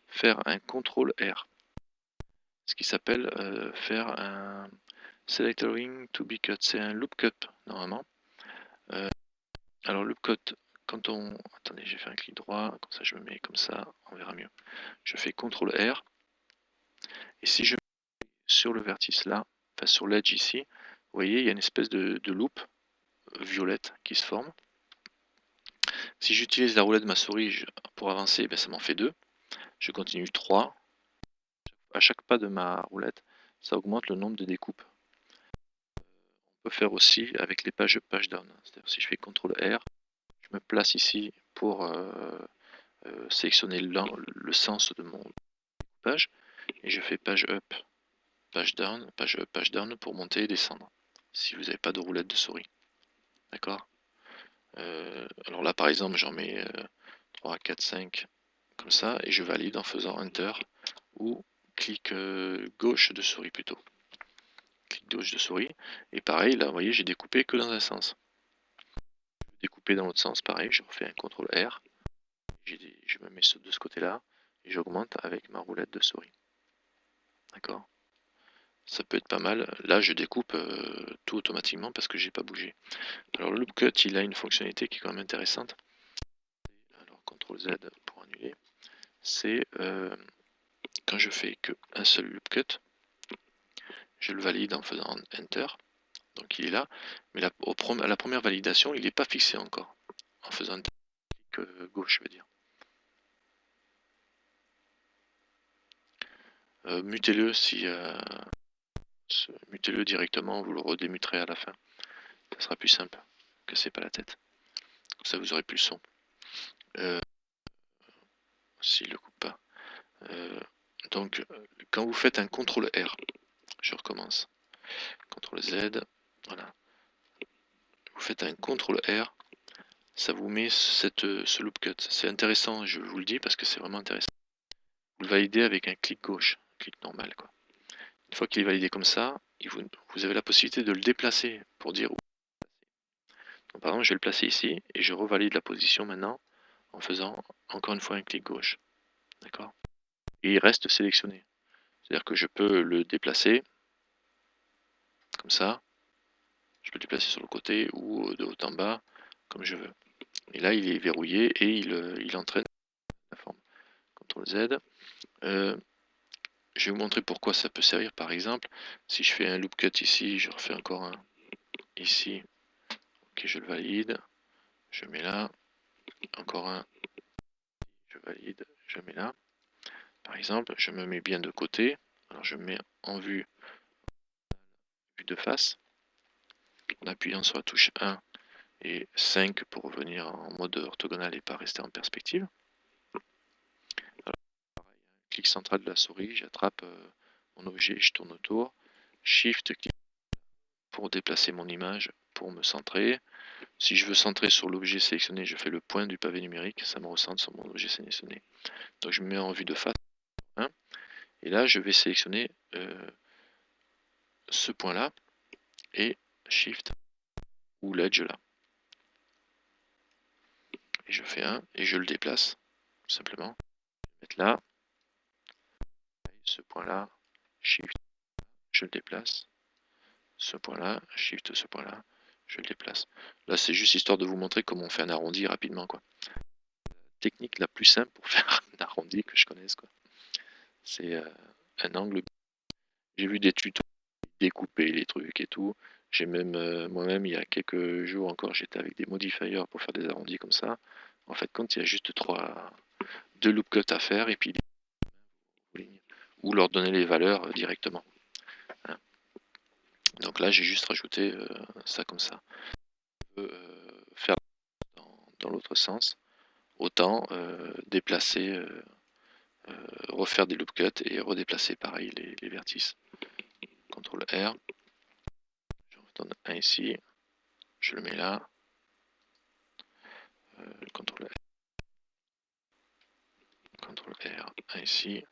faire un contrôle R, ce qui s'appelle faire un selectoring to be cut. C'est un loop cut normalement. Alors loop cut, quand on... Attendez, je vais faire un clic droit, comme ça je me mets comme ça, on verra mieux. Je fais CTRL R, et si je mets sur le vertice là, enfin sur l'edge ici, vous voyez, il y a une espèce de loop violette qui se forme. Si j'utilise la roulette de ma souris pour avancer, ben ça m'en fait 2. Je continue 3. À chaque pas de ma roulette, ça augmente le nombre de découpes. On peut faire aussi avec les pages up, page down. C'est-à-dire si je fais CTRL R, je me place ici pour sélectionner le sens de mon découpage, et je fais page up, page down, page up, page down pour monter et descendre, si vous n'avez pas de roulette de souris. D'accord. Alors là par exemple j'en mets 3, 4, 5 comme ça, et je valide en faisant Enter ou clic gauche de souris plutôt. Clic gauche de souris, et pareil là vous voyez j'ai découpé que dans un sens. Découper dans l'autre sens, pareil, je refais un CTRL R, je me mets de ce côté là, et j'augmente avec ma roulette de souris. D'accord. Ça peut être pas mal. Là je découpe tout automatiquement parce que j'ai pas bougé. Alors le loop cut il a une fonctionnalité qui est quand même intéressante. Alors CTRL Z pour annuler. C'est quand je fais qu'un seul loop cut, je le valide en faisant Enter. Donc il est là, mais à la première validation, il n'est pas fixé encore. En faisant un clic gauche, je veux dire. Mutez-le si mutez-le directement, vous le redémuterez à la fin. Ça sera plus simple. Cassez pas la tête. Comme ça vous aurez plus le son. S'il le coupe pas. Donc quand vous faites un CTRL R, je recommence. CTRL Z, voilà. Vous faites un CTRL R, ça vous met ce loop cut. C'est intéressant, je vous le dis parce que c'est vraiment intéressant. Vous le validez avec un clic gauche, un clic normal quoi. Une fois qu'il est validé comme ça, vous avez la possibilité de le déplacer pour dire où. Donc, par exemple, je vais le placer ici et je revalide la position maintenant en faisant encore une fois un clic gauche. D'accord. Et il reste sélectionné. C'est-à-dire que je peux le déplacer comme ça. Je peux le déplacer sur le côté ou de haut en bas comme je veux. Et là, il est verrouillé et il entraîne la forme. CTRL Z. Je vais vous montrer pourquoi ça peut servir. Par exemple, si je fais un loop cut ici, je refais encore un ici. Ok, je le valide. Je mets là. Encore un. Je valide. Je mets là. Par exemple, je me mets bien de côté. Alors je me mets en vue de face. En appuyant sur la touche 1 et 5 pour revenir en mode orthogonal et pas rester en perspective. Alors, pareil, clic central de la souris, j'attrape mon objet, je tourne autour. Shift clic pour déplacer mon image, pour me centrer. Si je veux centrer sur l'objet sélectionné, je fais le point du pavé numérique, ça me recentre sur mon objet sélectionné. Donc je me mets en vue de face 1, et là je vais sélectionner ce point-là, et Shift ou l'edge là. Et je fais 1, et je le déplace, tout simplement. Je vais mettre là, ce point-là, Shift, je le déplace. Ce point-là, Shift, ce point-là, je le déplace. Là, c'est juste histoire de vous montrer comment on fait un arrondi rapidement, quoi. Technique la plus simple pour faire un arrondi que je connaisse, quoi. C'est un angle. J'ai vu des tutos découper les trucs et tout. J'ai même moi-même il y a quelques jours encore, j'étais avec des modifiers pour faire des arrondis comme ça. En fait, quand il y a juste deux loop cuts à faire et puis ou leur donner les valeurs directement. Hein. Donc là, j'ai juste rajouté ça comme ça. On peut faire dans l'autre sens. Autant déplacer, refaire des loop cuts et redéplacer pareil les vertices. CTRL R, je retourne un ici, je le mets là, CTRL R, un ici,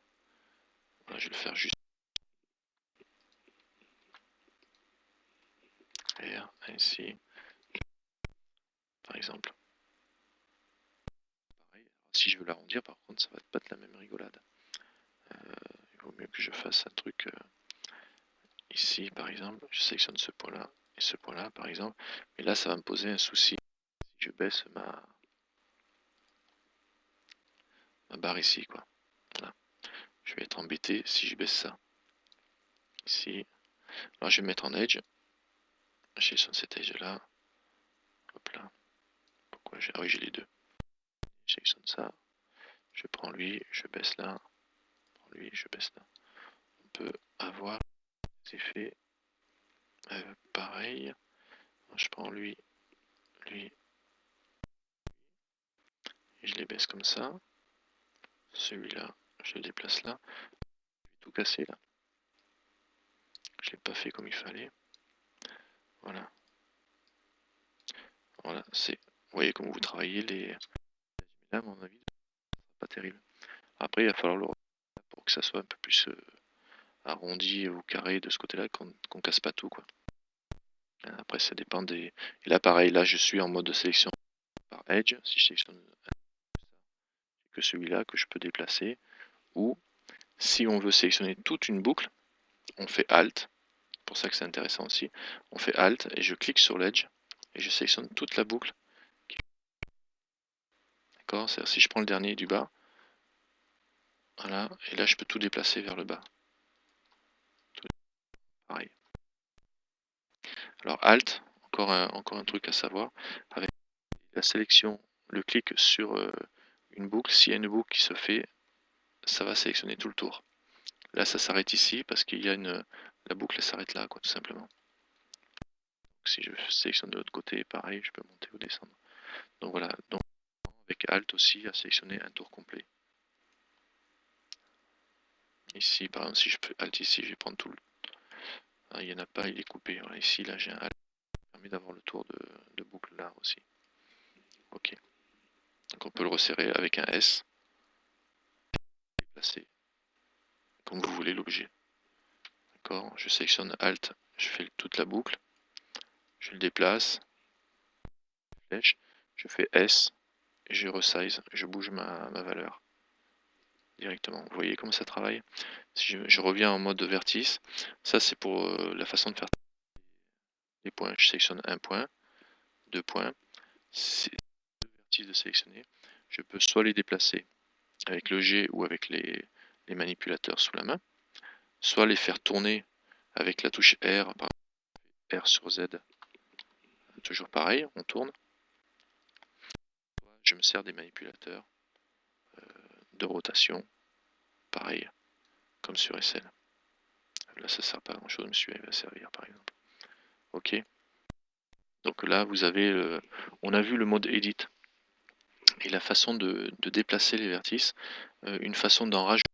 voilà, je vais le faire juste R, ainsi, par exemple. Pareil. Si je veux l'arrondir, par contre, ça va pas être la même rigolade. Il vaut mieux que je fasse un truc ici, par exemple. Je sélectionne ce point-là et ce point-là, par exemple. Mais là, ça va me poser un souci. Si je baisse ma barre ici, quoi. Voilà. Je vais être embêté si je baisse ça. Ici. Alors, je vais mettre en edge. Je sélectionne cet edge-là. Hop là. Pourquoi j'ai... Ah oui, j'ai les deux. Je sélectionne ça. Je prends lui, je baisse là. Je prends lui, je baisse là. On peut avoir des effets pareil. Je prends lui, lui, et je les baisse comme ça. Celui-là, je le déplace là. Je vais tout casser là. Je l'ai pas fait comme il fallait. Voilà. Voilà, c'est. Vous voyez comment vous travaillez les. Là, à mon avis, pas terrible. Après, il va falloir le refaire pour que ça soit un peu plus arrondi ou carré de ce côté-là, qu'on casse pas tout, quoi. Après, ça dépend des. Et là, pareil, là, je suis en mode de sélection par edge. Si je sélectionne que celui-là que je peux déplacer. Ou si on veut sélectionner toute une boucle, on fait Alt. C'est pour ça que c'est intéressant aussi. On fait Alt et je clique sur l'edge et je sélectionne toute la boucle. D'accord? C'est-à-dire si je prends le dernier du bas, voilà, et là je peux tout déplacer vers le bas. Tout pareil. Alors Alt, encore un truc à savoir, avec la sélection, le clic sur une boucle, s'il y a une boucle qui se fait, ça va sélectionner tout le tour. Là ça s'arrête ici parce qu'il y a une. La boucle s'arrête là, quoi, tout simplement. Donc, si je sélectionne de l'autre côté, pareil, je peux monter ou descendre. Donc voilà, donc avec Alt aussi à sélectionner un tour complet. Ici, par exemple, si je fais Alt ici, je vais prendre tout le. Ah, il n'y en a pas, il est coupé. Voilà, ici, là, j'ai un Alt qui permet d'avoir le tour de boucle là aussi. Ok. Donc on peut le resserrer avec un S. Déplacer comme vous voulez l'objet. D'accord. Je sélectionne Alt, je fais toute la boucle. Je le déplace. Flèche. Je fais S. Et je resize. Je bouge ma valeur directement. Vous voyez comment ça travaille? Si je reviens en mode vertice, ça c'est pour la façon de faire les points. Je sélectionne un point, deux points. C'est deux vertices de sélectionner. Je peux soit les déplacer avec le G ou avec les manipulateurs sous la main, soit les faire tourner avec la touche R, par R sur Z, toujours pareil, on tourne. Je me sers des manipulateurs de rotation, pareil, comme sur SL. Là, ça sert pas à grand chose, mais celui-là va servir par exemple. Ok. Donc là, vous avez, on a vu le mode Edit et la façon de déplacer les vertices, une façon d'en rajouter.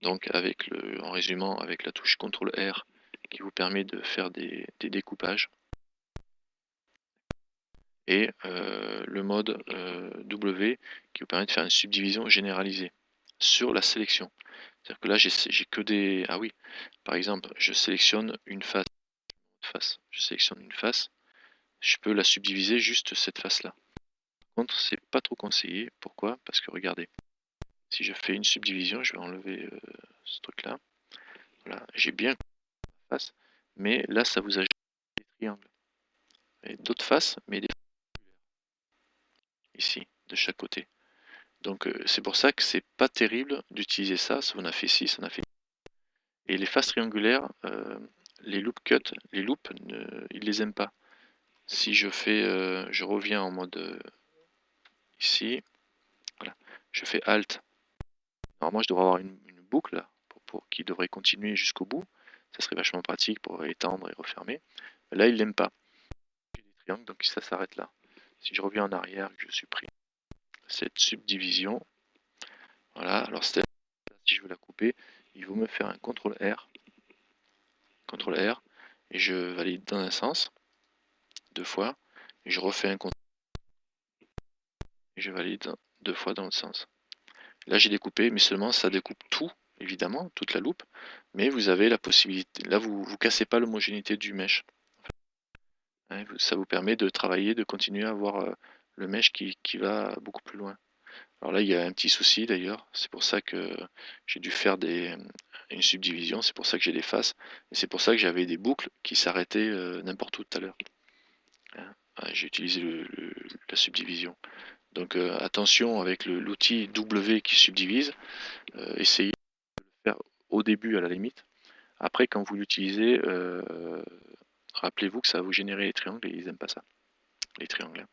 Donc en résumant, avec la touche CTRL R qui vous permet de faire des découpages. Et le mode W qui vous permet de faire une subdivision généralisée sur la sélection. C'est-à-dire que là, j'ai que des. Ah oui, par exemple, je sélectionne une face. Je sélectionne une face. Je peux la subdiviser juste cette face-là. Par contre, c'est pas trop conseillé. Pourquoi? Parce que regardez, si je fais une subdivision, je vais enlever ce truc-là. Voilà, j'ai bien la face, mais là, ça vous ajoute des triangles. Et d'autres faces, mais des ici, de chaque côté. Donc c'est pour ça que c'est pas terrible d'utiliser ça. Ça en a fait 6, ça en a fait. Et les faces triangulaires, les loop cut, les loops, ils les aiment pas. Si je fais, je reviens en mode ici, voilà, je fais Alt. Normalement, je devrais avoir une boucle là, qui devrait continuer jusqu'au bout. Ça serait vachement pratique pour étendre et refermer. Mais là, il l'aime pas. J'ai des triangles, donc ça s'arrête là. Si je reviens en arrière, que je supprime cette subdivision, voilà. Alors si je veux la couper, il vaut me faire un CTRL R, et je valide dans un sens, deux fois, et je refais un CTRL, et je valide deux fois dans l'autre sens. Là j'ai découpé, mais seulement ça découpe tout évidemment, toute la loupe, mais vous avez la possibilité, là vous cassez pas l'homogénéité du mesh. Hein, ça vous permet de travailler, de continuer à avoir le mesh qui va beaucoup plus loin. Alors là, il y a un petit souci d'ailleurs, c'est pour ça que j'ai dû faire une subdivision, c'est pour ça que j'ai des faces, et c'est pour ça que j'avais des boucles qui s'arrêtaient n'importe où tout à l'heure. Hein. J'ai utilisé la subdivision. Donc attention avec l'outil W qui subdivise, essayez de le faire au début à la limite. Après, quand vous l'utilisez, rappelez-vous que ça va vous générer les triangles et ils n'aiment pas ça, les triangles.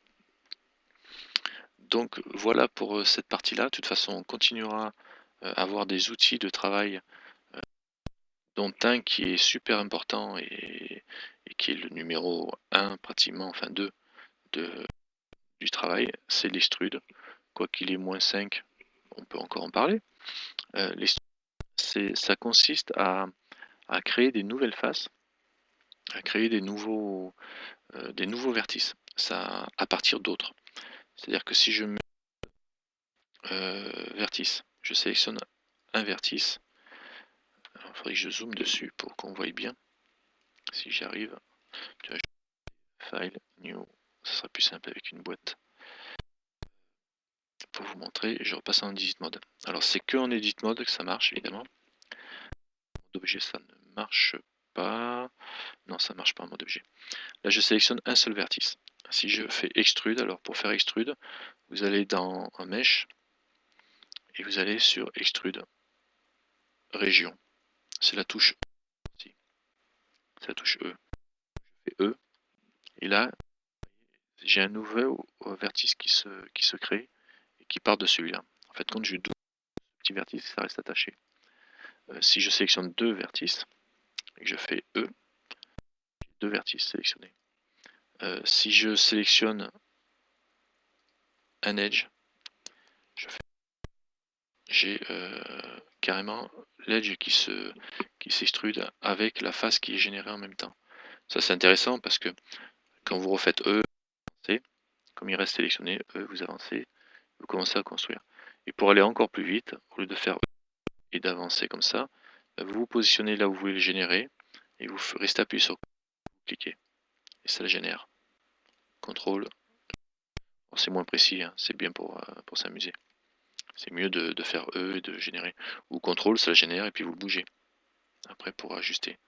Donc voilà pour cette partie-là. De toute façon, on continuera à avoir des outils de travail, dont un qui est super important et qui est le numéro 1 pratiquement, enfin 2 du travail, c'est l'extrude. Quoi qu'il ait -5, on peut encore en parler. L'extrude, ça consiste à créer des nouvelles faces, à créer des nouveaux vertices, ça, à partir d'autres. C'est-à-dire que si je mets vertice, je sélectionne un vertice. Il faudrait que je zoome dessus pour qu'on voie bien. Si j'y arrive, File, New, ça sera plus simple avec une boîte. Pour vous montrer, je repasse en Edit Mode. Alors c'est que en Edit Mode que ça marche évidemment. En mode objet ça ne marche pas. Non, ça marche pas en mode objet. Là je sélectionne un seul vertice. Si je fais Extrude, alors pour faire Extrude, vous allez dans un Mesh et vous allez sur Extrude Région. C'est la touche E. C'est la touche E. Je fais E. Et là, j'ai un nouveau vertice qui se crée et qui part de celui-là. En fait, quand je double ce petit vertice, ça reste attaché. Si je sélectionne deux vertices et que je fais E, j'ai deux vertices sélectionnés. Si je sélectionne un edge, j'ai carrément l'edge qui s'extrude avec la face qui est générée en même temps. Ça c'est intéressant parce que quand vous refaites E, comme il reste sélectionné, E, vous avancez, vous commencez à construire. Et pour aller encore plus vite, au lieu de faire E et d'avancer comme ça, vous vous positionnez là où vous voulez le générer et vous restez appuyé sur cliquez. Et ça le génère. Contrôle. Bon, c'est moins précis, hein, c'est bien pour s'amuser. C'est mieux de faire E et de générer. Ou contrôle, ça le génère et puis vous le bougez. Après pour ajuster.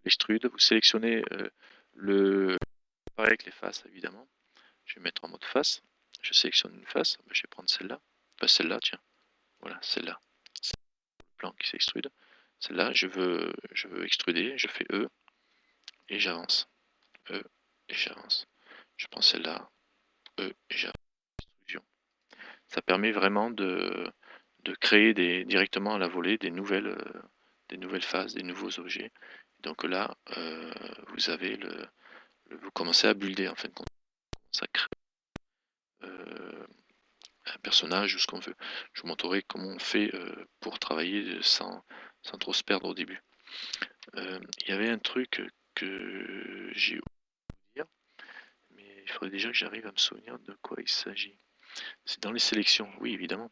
Extrude, vous sélectionnez le. Pareil avec les faces évidemment. Je vais mettre en mode face. Je sélectionne une face. Je vais prendre celle-là. Pas celle-là, tiens. Voilà, celle-là. C'est le plan qui s'extrude. Celle-là, je veux extruder. Je fais E et j'avance. E et j'avance. Je prends celle-là. E et j'avance. Ça permet vraiment de créer directement à la volée des nouvelles phases, des nouveaux objets. Donc là, vous avez vous commencez à builder en fin de compte. Ça crée un personnage ou ce qu'on veut. Je vous montrerai comment on fait pour travailler sans trop se perdre au début. Il y avait un truc que j'ai oublié de dire, mais il faudrait déjà que j'arrive à me souvenir de quoi il s'agit. C'est dans les sélections, oui évidemment.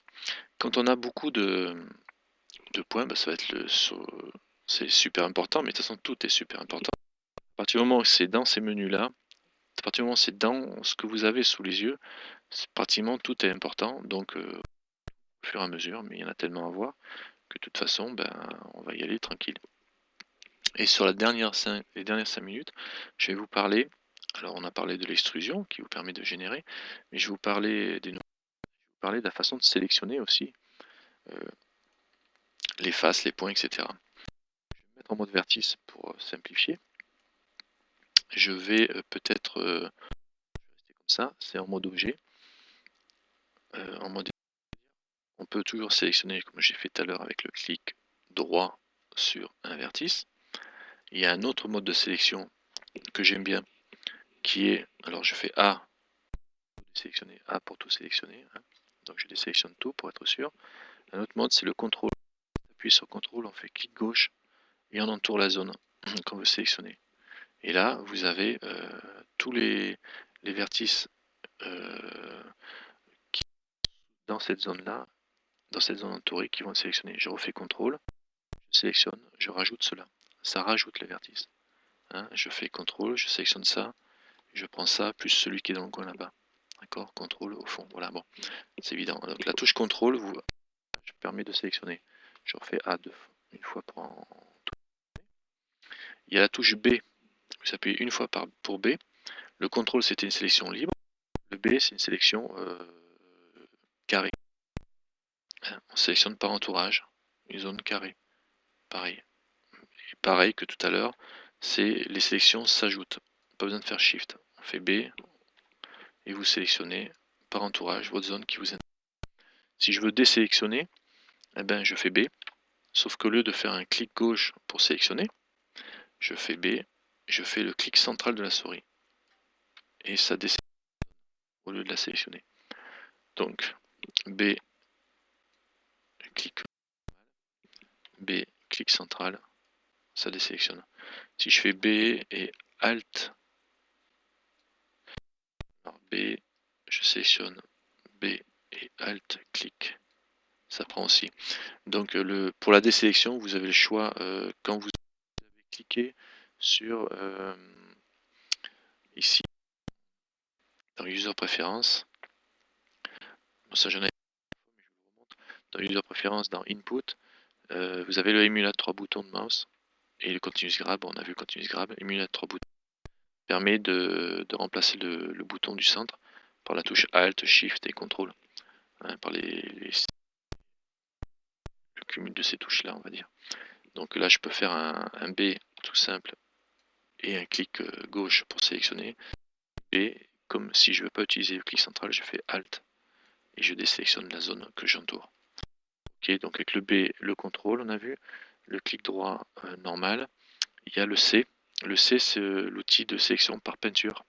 Quand on a beaucoup de points, bah, ça va être c'est super important, mais de toute façon tout est super important. À partir du moment où c'est dans ces menus-là, à partir du moment où c'est dans ce que vous avez sous les yeux, pratiquement tout est important, donc au fur et à mesure, mais il y en a tellement à voir que de toute façon, ben, on va y aller tranquille. Et sur les dernières 5 minutes, je vais vous parler, alors on a parlé de l'extrusion qui vous permet de générer, mais je vais vous parler de la façon de sélectionner aussi les faces, les points, etc. Je vais me mettre en mode vertice pour simplifier. Je vais peut-être rester comme ça, c'est en mode objet. En mode on peut toujours sélectionner comme j'ai fait tout à l'heure avec le clic droit sur un vertice. Il y a un autre mode de sélection que j'aime bien qui est, alors je fais A pour sélectionner, A pour tout sélectionner, hein. Donc je désélectionne tout pour être sûr. Un autre mode c'est le contrôle. On appuie sur contrôle, on fait clic gauche et on entoure la zone qu'on veut sélectionner. Et là vous avez tous les vertices qui, dans cette zone là dans cette zone entourée qui vont être sélectionnés. Je refais CTRL, je sélectionne, je rajoute cela. Ça rajoute les vertices. Hein, je fais CTRL, je sélectionne ça, je prends ça, plus celui qui est dans le coin là-bas. D'accord, CTRL au fond. Voilà, bon, c'est évident. Donc la touche CTRL vous permet de sélectionner. Je refais A une fois pour en... Il y a la touche B. Vous appuyez une fois pour B. Le CTRL c'était une sélection libre. Le B c'est une sélection carrée. On sélectionne par entourage, une zone carrée. Pareil. Et pareil que tout à l'heure, c'est les sélections s'ajoutent. Pas besoin de faire Shift. On fait B et vous sélectionnez par entourage votre zone qui vous intéresse. Si je veux désélectionner, eh ben, je fais B. Sauf qu'au lieu de faire un clic gauche pour sélectionner, je fais B, je fais le clic central de la souris. Et ça désélectionne au lieu de la sélectionner. Donc B, clic B, clic central, ça désélectionne. Si je fais B et Alt, alors B, je sélectionne B et Alt, clic, ça prend aussi. Donc pour la désélection, vous avez le choix quand vous avez cliqué sur ici dans User Préférences. Bon, ça j'en ai, mais je vous remonte. Dans User Préférences, dans Input, vous avez le Emulate 3 boutons de mouse et le Continuous Grab. On a vu le Continuous Grab. Emulate 3 boutons permet de remplacer le bouton du centre par la touche Alt, Shift et CTRL. Hein, par le cumul de ces touches là, on va dire. Donc là, je peux faire un B tout simple et un clic gauche pour sélectionner. B, comme si je ne veux pas utiliser le clic central, je fais Alt et je désélectionne la zone que j'entoure. Ok, donc avec le B, le contrôle, on a vu, le clic droit normal. Il y a le C. Le C, c'est l'outil de sélection par peinture.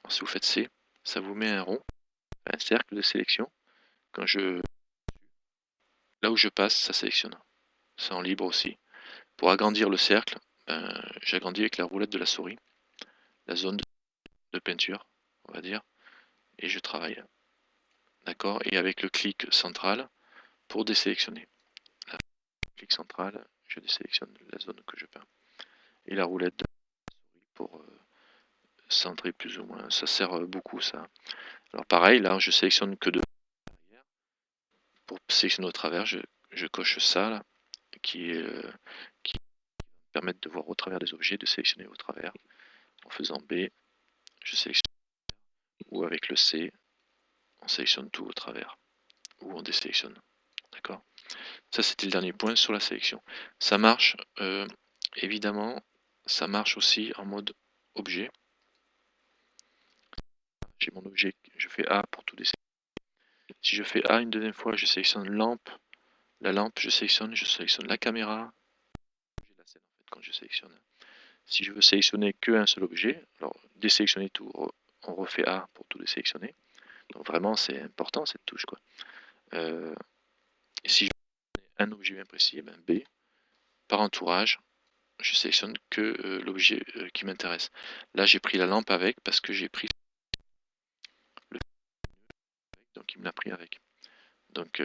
Alors, si vous faites C, ça vous met un rond, un cercle de sélection. Quand là où je passe, ça sélectionne. C'est en libre aussi. Pour agrandir le cercle, j'agrandis avec la roulette de la souris, la zone de peinture, on va dire, et je travaille. D'accord. Et avec le clic central pour désélectionner. Là, clic central, je désélectionne la zone que je peins. Et la roulette de la souris pour centrer plus ou moins. Ça sert beaucoup ça. Alors pareil, là je sélectionne que de l'arrière. Pour sélectionner au travers, je coche ça là, qui va me permettre de voir au travers des objets, de sélectionner au travers. En faisant B, je sélectionne, ou avec le C, on sélectionne tout au travers, ou on désélectionne. D'accord. Ça c'était le dernier point sur la sélection. Ça marche, évidemment, ça marche aussi en mode objet. J'ai mon objet, je fais A pour tout désélectionner. Si je fais A une deuxième fois, je sélectionne lampe. La lampe, je sélectionne la caméra. J'ai la scène en fait quand je sélectionne. Si je veux sélectionner qu'un seul objet, alors désélectionner tout, on refait A pour tout désélectionner. Donc vraiment c'est important cette touche quoi. Et si je veux un objet bien précis, eh ben B, par entourage, je sélectionne que l'objet qui m'intéresse. Là j'ai pris la lampe avec parce que j'ai pris le donc il me l'a pris avec. Donc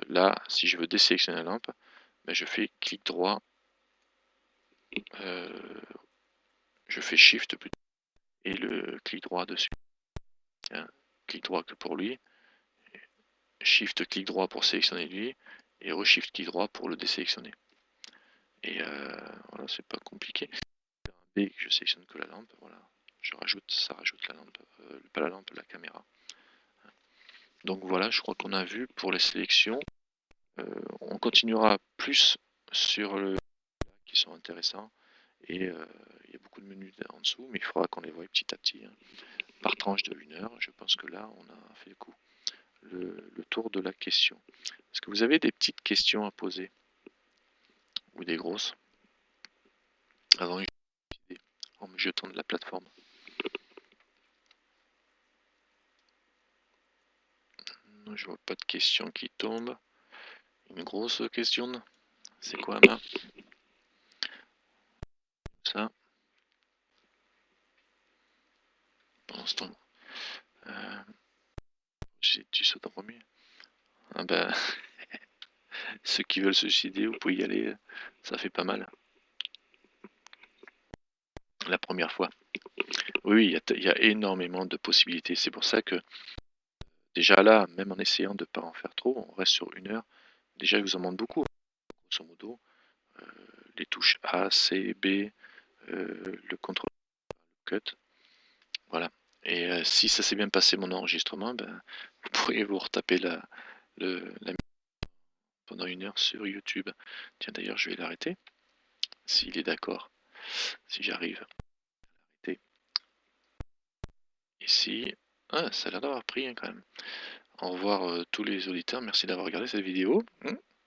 là, si je veux désélectionner la lampe, ben, je fais clic droit, je fais Shift plutôt, et le clic droit dessus. Hein, clic droit que pour lui, Shift clic droit pour sélectionner lui, et re-Shift clic droit pour le désélectionner. Et voilà, c'est pas compliqué. B, je sélectionne que la lampe, voilà. Ça rajoute la lampe, pas la lampe, la caméra. Donc voilà, je crois qu'on a vu pour les sélections. On continuera plus sur le qui sont intéressants. Et il y a beaucoup de menus en dessous, mais il faudra qu'on les voie petit à petit. Hein. Par tranche de 1 heure, je pense que là, on a fait le coup. Le tour de la question. Est-ce que vous avez des petites questions à poser? Ou des grosses? Avant en me jetant de la plateforme. Je vois pas de questions qui tombent. Une grosse question. C'est quoi, ma? Ça. Pendant ce temps. Tu sautes en premier. Ah ben. Ceux qui veulent se suicider, vous pouvez y aller, ça fait pas mal. La première fois. Oui, oui, il y a énormément de possibilités. C'est pour ça que déjà là, même en essayant de ne pas en faire trop, on reste sur 1 heure. Déjà, il vous en demande beaucoup, grosso modo. Euh, les touches A, C, B, le contrôle cut. Voilà. Et si ça s'est bien passé mon enregistrement, ben, vous pourriez vous retaper la pendant 1 heure sur YouTube. Tiens, d'ailleurs, je vais l'arrêter, s'il est d'accord, si j'arrive à arrêter ici. Ah, ça a l'air d'avoir pris hein, quand même. Au revoir tous les auditeurs, merci d'avoir regardé cette vidéo.